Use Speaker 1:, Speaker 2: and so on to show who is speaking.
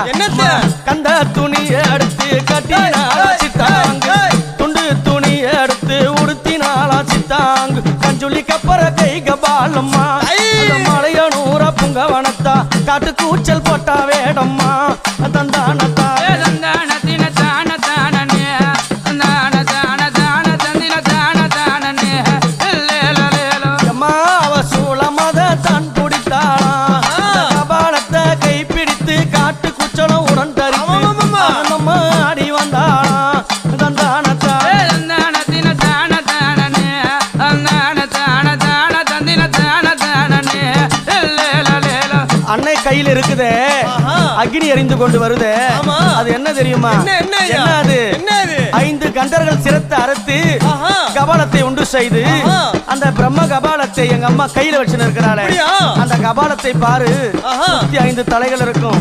Speaker 1: என்னத்த
Speaker 2: கந்த துணியை எடுத்து கட்டினாலா சித்தாங்கு துண்டு துணியை எடுத்து உடுத்தினாலா சித்தாங்கு கஞ்சுளி கப்பற கை கபாலம்மா மலையனூர புங்கவனத்தா காட்டு கூச்சல் போட்டா வேடம்மா தந்தானத்தா அன்னை கையில் இருக்குதே அக்னி எரிந்து கொண்டு வருதே அது என்ன தெரியுமா? என்னது? 5 கண்டர்கள் சிரத்தை அறுத்து கபாலத்தை உண்டு செய்து அந்த பிரம்ம கபாலத்தை எங்க அம்மா கையில வச்சு இருக்கிறாளே அந்த கபாலத்தை பாரு 5 தலைகள் இருக்கும்.